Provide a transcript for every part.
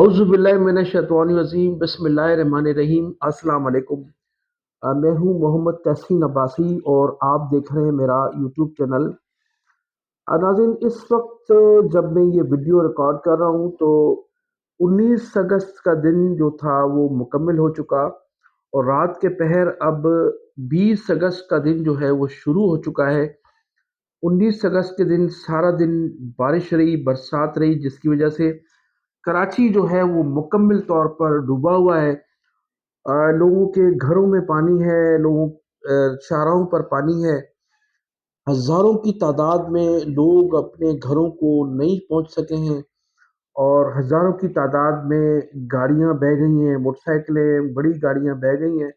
اعوذ باللہ من الشیطان الرجیم، بسم اللہ الرحمن الرحیم۔ السلام علیکم۔ میں ہوں محمد تحسین عباسی اور آپ دیکھ رہے ہیں میرا یوٹیوب چینل۔ ناظرین، اس وقت جب میں یہ ویڈیو ریکارڈ کر رہا ہوں تو 19 اگست کا دن جو تھا وہ مکمل ہو چکا، اور رات کے پہر اب 20 اگست کا دن جو ہے وہ شروع ہو چکا ہے۔ 19 اگست کے دن سارا دن بارش رہی، برسات رہی، جس کی وجہ سے کراچی جو ہے وہ مکمل طور پر ڈوبا ہوا ہے۔ لوگوں کے گھروں میں پانی ہے، لوگوں شاہراہوں پر پانی ہے۔ ہزاروں کی تعداد میں لوگ اپنے گھروں کو نہیں پہنچ سکے ہیں، اور ہزاروں کی تعداد میں گاڑیاں بہہ گئی ہیں، موٹر سائیکلیں، بڑی گاڑیاں بہہ گئی ہیں۔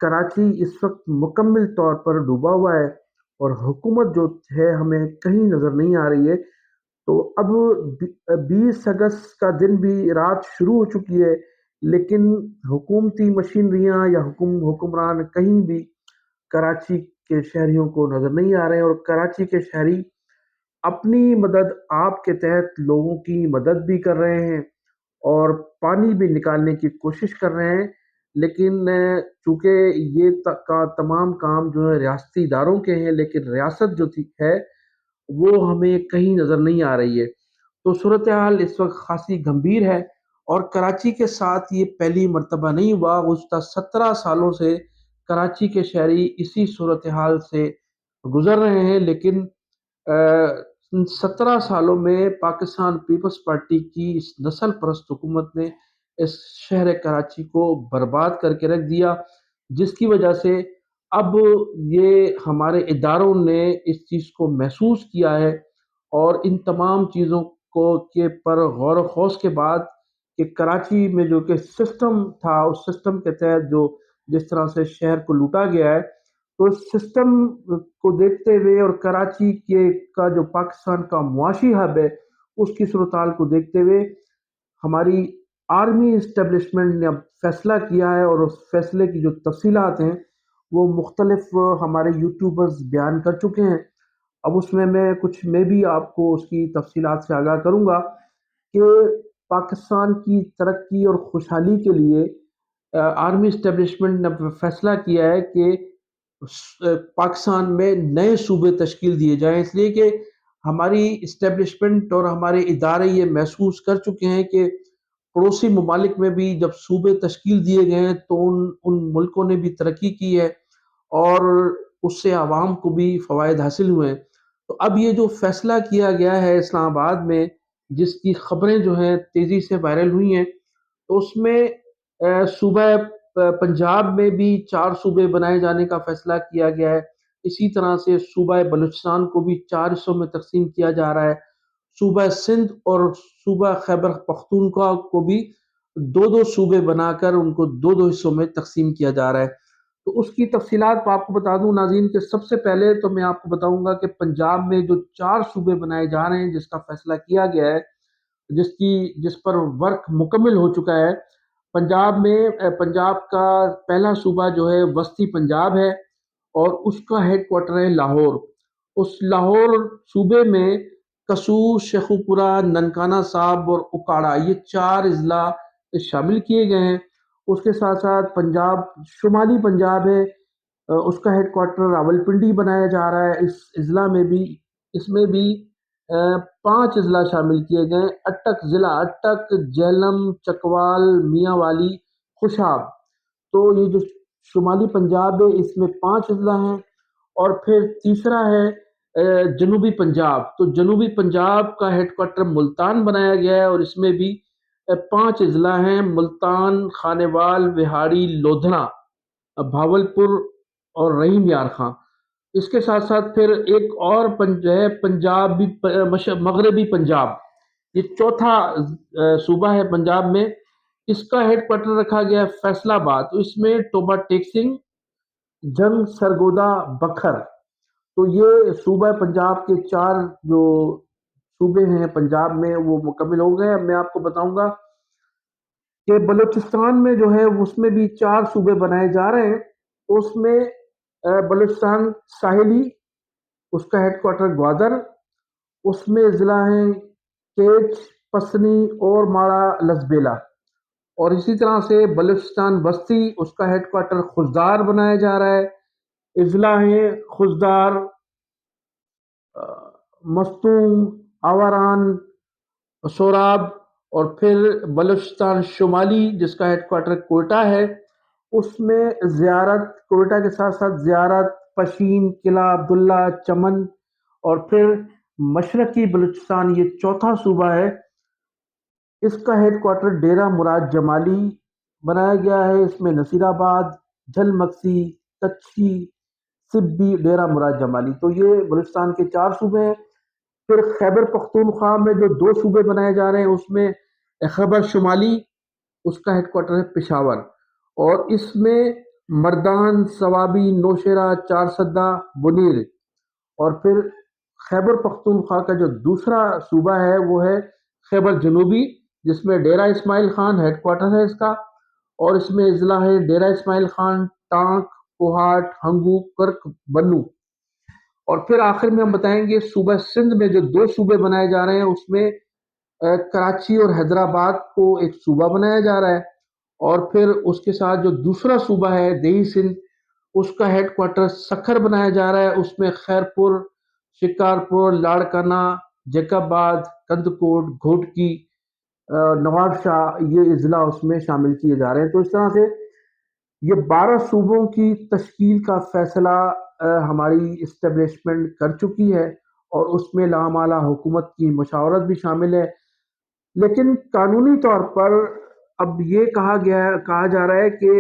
کراچی اس وقت مکمل طور پر ڈوبا ہوا ہے، اور حکومت جو ہے ہمیں کہیں نظر نہیں آ رہی ہے۔ تو اب 20 اگست کا دن بھی رات شروع ہو چکی ہے، لیکن حکومتی مشینریاں یا حکمران کہیں بھی کراچی کے شہریوں کو نظر نہیں آ رہے ہیں، اور کراچی کے شہری اپنی مدد آپ کے تحت لوگوں کی مدد بھی کر رہے ہیں اور پانی بھی نکالنے کی کوشش کر رہے ہیں۔ لیکن چونکہ تمام کام جو ہے ریاستی اداروں کے ہیں، لیکن ریاست جو ہے وہ ہمیں کہیں نظر نہیں آ رہی ہے۔ تو صورتحال اس وقت خاصی گمبھیر ہے، اور کراچی کے ساتھ یہ پہلی مرتبہ نہیں ہوا۔ گزشتہ 17 سالوں سے کراچی کے شہری اسی صورتحال سے گزر رہے ہیں، لیکن 17 سالوں میں پاکستان پیپلز پارٹی کی اس نسل پرست حکومت نے اس شہر کراچی کو برباد کر کے رکھ دیا، جس کی وجہ سے اب یہ ہمارے اداروں نے اس چیز کو محسوس کیا ہے، اور ان تمام چیزوں کو کے پر غور و خوض کے بعد کہ کراچی میں جو کہ سسٹم تھا، اس سسٹم کے تحت جس طرح سے شہر کو لوٹا گیا ہے، تو اس سسٹم کو دیکھتے ہوئے اور کراچی کا جو پاکستان کا معاشی ہب ہے اس کی صورتحال کو دیکھتے ہوئے ہماری آرمی اسٹیبلشمنٹ نے اب فیصلہ کیا ہے، اور اس فیصلے کی جو تفصیلات ہیں وہ مختلف ہمارے یوٹیوبرز بیان کر چکے ہیں۔ اب اس میں میں بھی آپ کو اس کی تفصیلات سے آگاہ کروں گا کہ پاکستان کی ترقی اور خوشحالی کے لیے آرمی اسٹیبلشمنٹ نے فیصلہ کیا ہے کہ پاکستان میں نئے صوبے تشکیل دیے جائیں، اس لیے کہ ہماری اسٹیبلشمنٹ اور ہمارے ادارے یہ محسوس کر چکے ہیں کہ پڑوسی ممالک میں بھی جب صوبے تشکیل دیے گئے ہیں تو ان ملکوں نے بھی ترقی کی ہے، اور اس سے عوام کو بھی فوائد حاصل ہوئے ہیں۔ تو اب یہ جو فیصلہ کیا گیا ہے اسلام آباد میں، جس کی خبریں جو ہیں تیزی سے وائرل ہوئی ہیں، تو اس میں صوبہ پنجاب میں بھی 4 صوبے بنائے جانے کا فیصلہ کیا گیا ہے۔ اسی طرح سے صوبہ بلوچستان کو بھی 4 حصوں میں تقسیم کیا جا رہا ہے۔ صوبہ سندھ اور صوبہ خیبر پختونخوا کو بھی 2 صوبے بنا کر ان کو 2 حصوں میں تقسیم کیا جا رہا ہے۔ تو اس کی تفصیلات آپ کو بتا دوں ناظرین کہ سب سے پہلے تو میں آپ کو بتاؤں گا کہ پنجاب میں جو 4 صوبے بنائے جا رہے ہیں، جس کا فیصلہ کیا گیا ہے، جس پر ورک مکمل ہو چکا ہے۔ پنجاب کا پہلا صوبہ جو ہے وسطی پنجاب ہے، اور اس کا ہیڈ کوارٹر ہے لاہور۔ اس لاہور صوبے میں قصور، شیخوپورہ، ننکانہ صاحب اور اکاڑا، یہ 4 اضلاع شامل کیے گئے ہیں۔ اس کے ساتھ ساتھ شمالی پنجاب ہے، اس کا ہیڈ کوارٹر راولپنڈی بنایا جا رہا ہے۔ اس میں بھی 5 اضلاع شامل کیے گئے: اٹک ضلع، اٹک، جہلم، چکوال، میاں والی، خوشاب۔ تو یہ جو شمالی پنجاب ہے اس میں 5 اضلاع ہیں، اور پھر تیسرا ہے جنوبی پنجاب۔ تو جنوبی پنجاب کا ہیڈ کوارٹر ملتان بنایا گیا ہے، اور اس میں بھی 5 اضلاع ہیں: ملتان، خانیوال، وہاڑی، لودھنا، بھاولپور اور رحیم یار خان۔ اس کے ساتھ ساتھ پھر ایک اور پنجاب بھی، مغربی پنجاب، یہ چوتھا صوبہ ہے پنجاب میں۔ اس کا ہیڈ کوارٹر رکھا گیا ہے فیصل آباد۔ تو اس میں ٹوبہ ٹیک سنگھ، جنگ، سرگودا، بکھر۔ تو یہ صوبہ پنجاب کے 4 جو صوبے ہیں پنجاب میں وہ مکمل ہو گئے۔ اب میں آپ کو بتاؤں گا کہ بلوچستان میں جو ہے اس میں بھی 4 صوبے بنائے جا رہے ہیں۔ اس میں بلوچستان ساحلی، اس کا ہیڈ کوارٹر گوادر، اس میں ضلع ہیں کیچ، پسنی اور ماڑا لزبیلا، اور اسی طرح سے بلوچستان بستی اس کا ہیڈ کوارٹر خزدار بنایا جا رہا ہے۔ اضلاع ہیں خزدار، مستونگ، آوران، سوراب، اور پھر بلوچستان شمالی جس کا ہیڈ کوارٹر کوئٹہ ہے، اس میں زیارت کوئٹہ کے ساتھ ساتھ زیارت، پشین، قلعہ عبداللہ، چمن، اور پھر مشرقی بلوچستان یہ چوتھا صوبہ ہے، اس کا ہیڈ کوارٹر ڈیرہ مراد جمالی بنایا گیا ہے۔ اس میں نصیر آباد، جھل مکسی، کچھی، سبی، ڈیرہ مراد جمالی، تو یہ بلوچستان کے 4 صوبے ہیں۔ پھر خیبر پختونخوا میں جو 2 صوبے بنائے جا رہے ہیں، اس میں خیبر شمالی اس کا ہیڈ کوارٹر ہے پشاور، اور اس میں مردان، سوابی، نوشیرہ، چارسدہ، بنیر، اور پھر خیبر پختونخوا کا جو دوسرا صوبہ ہے وہ ہے خیبر جنوبی، جس میں ڈیرہ اسماعیل خان ہیڈ کوارٹر ہے اس کا، اور اس میں اضلاع ہے ڈیرہ اسماعیل خان، ٹانک، کوہاٹ، ہنگو، کرک، بنو، اور پھر آخر میں ہم بتائیں گے صوبہ سندھ میں جو 2 صوبے بنائے جا رہے ہیں، اس میں کراچی اور حیدرآباد کو ایک صوبہ بنایا جا رہا ہے، اور پھر اس کے ساتھ جو دوسرا صوبہ ہے دیہی سندھ، اس کا ہیڈ کوارٹر سکھر بنایا جا رہا ہے۔ اس میں خیرپور، شکارپور، لاڑکانہ، جیکب آباد، کندکوٹ، گھوٹکی، نواب شاہ، یہ اضلاع اس میں شامل کیے جا رہے ہیں۔ تو اس طرح سے یہ 12 صوبوں کی تشکیل کا فیصلہ ہماری اسٹیبلشمنٹ کر چکی ہے، اور اس میں لامالہ حکومت کی مشاورت بھی شامل ہے، لیکن قانونی طور پر اب یہ کہا جا رہا ہے کہ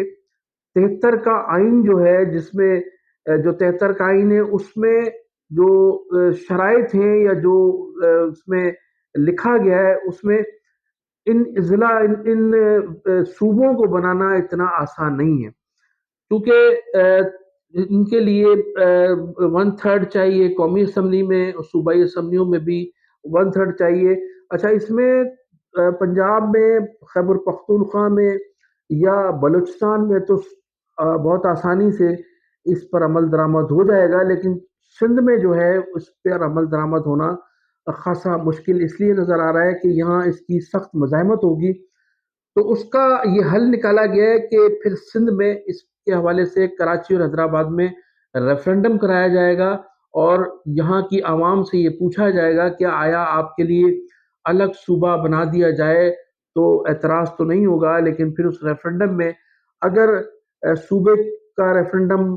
73 کا آئین جو ہے، جس میں جو 73 کا آئین ہے اس میں جو شرائط ہیں یا جو اس میں لکھا گیا ہے، اس میں ان ضلع ان صوبوں کو بنانا اتنا آسان نہیں ہے، کیونکہ ان کے لیے 1/3 چاہیے قومی اسمبلی میں، صوبائی اسمبلیوں میں بھی 1/3 چاہیے۔ اچھا، اس میں پنجاب میں، خیبر پختونخوا میں یا بلوچستان میں تو بہت آسانی سے اس پر عمل درآمد ہو جائے گا، لیکن سندھ میں جو ہے اس پر عمل درآمد ہونا خاصا مشکل اس لیے نظر آ رہا ہے کہ یہاں اس کی سخت مزاحمت ہوگی۔ تو اس کا یہ حل نکالا گیا ہے کہ پھر سندھ میں اس کے حوالے سے کراچی اور حیدرآباد میں ریفرنڈم کرایا جائے گا، اور یہاں کی عوام سے یہ پوچھا جائے گا کہ آیا آپ کے لیے الگ صوبہ بنا دیا جائے، تو اعتراض تو نہیں ہوگا، لیکن پھر اس ریفرنڈم میں اگر صوبے کا ریفرنڈم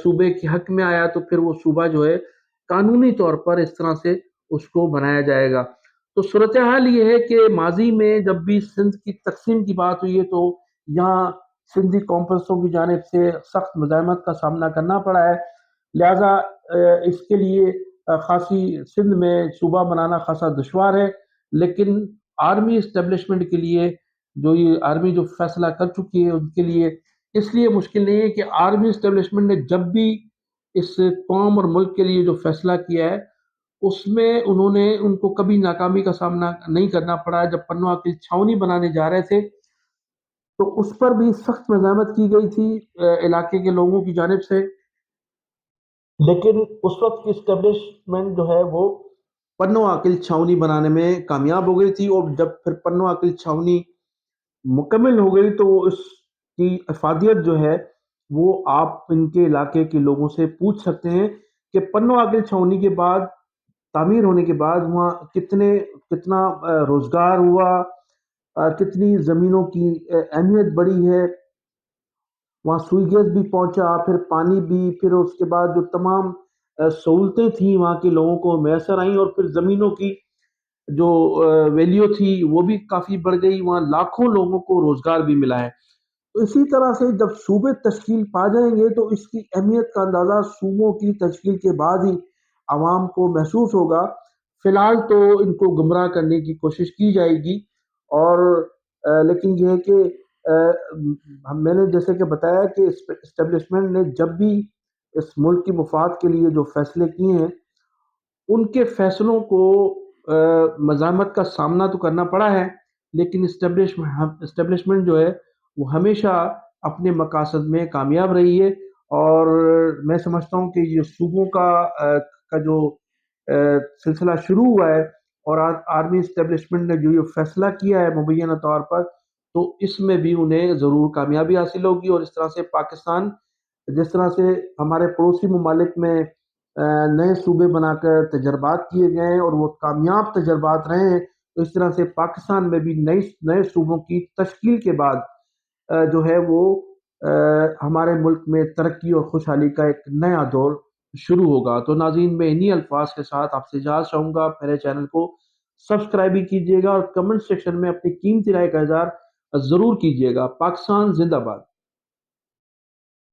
صوبے کے حق میں آیا تو پھر وہ صوبہ جو ہے قانونی طور پر اس طرح سے اس کو بنایا جائے گا۔ تو صورتحال یہ ہے کہ ماضی میں جب بھی سندھ کی تقسیم کی بات ہوئی ہے تو یہاں سندھی کانفرنسوں کی جانب سے سخت مزاحمت کا سامنا کرنا پڑا ہے، لہذا اس کے لیے خاصی سندھ میں صوبہ بنانا خاصا دشوار ہے، لیکن آرمی اسٹیبلشمنٹ کے لیے جو یہ آرمی جو فیصلہ کر چکی ہے ان کے لیے اس لیے مشکل نہیں ہے کہ آرمی اسٹیبلشمنٹ نے جب بھی اس قوم اور ملک کے لیے جو فیصلہ کیا ہے اس میں انہوں نے ان کو کبھی ناکامی کا سامنا نہیں کرنا پڑا۔ جب پنواں کی چھاونی بنانے جا رہے تھے تو اس پر بھی سخت مزاحمت کی گئی تھی علاقے کے لوگوں کی جانب سے، لیکن اس وقت کی اسٹیبلشمنٹ جو ہے وہ پنو عقل چھاونی بنانے میں کامیاب ہو گئی تھی، اور جب پھر پنو عقل چھاونی مکمل ہو گئی تو اس کی افادیت جو ہے وہ آپ ان کے علاقے کے لوگوں سے پوچھ سکتے ہیں کہ پنو عقل چھاونی کے بعد، تعمیر ہونے کے بعد وہاں کتنا روزگار ہوا، کتنی زمینوں کی اہمیت بڑھی ہے، وہاں سوئی گیس بھی پہنچا، پھر پانی بھی، پھر اس کے بعد جو تمام سہولتیں تھیں وہاں کے لوگوں کو میسر آئیں، اور پھر زمینوں کی جو ویلیو تھی وہ بھی کافی بڑھ گئی، وہاں لاکھوں لوگوں کو روزگار بھی ملا ہے۔ تو اسی طرح سے جب صوبے تشکیل پا جائیں گے تو اس کی اہمیت کا اندازہ صوبوں کی تشکیل کے بعد ہی عوام کو محسوس ہوگا۔ فی الحال تو ان کو گمراہ کرنے کی کوشش کی جائے گی، اور لیکن یہ ہے کہ میں نے جیسے کہ بتایا کہ اسٹیبلشمنٹ نے جب بھی اس ملک کی مفاد کے لیے جو فیصلے کیے ہیں ان کے فیصلوں کو مزاحمت کا سامنا تو کرنا پڑا ہے، لیکن اسٹیبلشمنٹ جو ہے وہ ہمیشہ اپنے مقاصد میں کامیاب رہی ہے، اور میں سمجھتا ہوں کہ یہ صوبوں کا جو سلسلہ شروع ہوا ہے اور آج آرمی اسٹیبلشمنٹ نے جو یہ فیصلہ کیا ہے مبینہ طور پر، تو اس میں بھی انہیں ضرور کامیابی حاصل ہوگی، اور اس طرح سے پاکستان جس طرح سے ہمارے پڑوسی ممالک میں نئے صوبے بنا کر تجربات کیے گئے ہیں اور وہ کامیاب تجربات رہے ہیں، تو اس طرح سے پاکستان میں بھی نئے صوبوں کی تشکیل کے بعد جو ہے وہ ہمارے ملک میں ترقی اور خوشحالی کا ایک نیا دور شروع ہوگا۔ تو ناظرین، میں انہی الفاظ کے ساتھ آپ سے اجازت چاہوں گا، میرے چینل کو سبسکرائب بھی کیجیے گا اور کمنٹ سیکشن میں اپنی قیمتی رائے کا اظہار ضرور کیجیے گا۔ پاکستان زندہ باد۔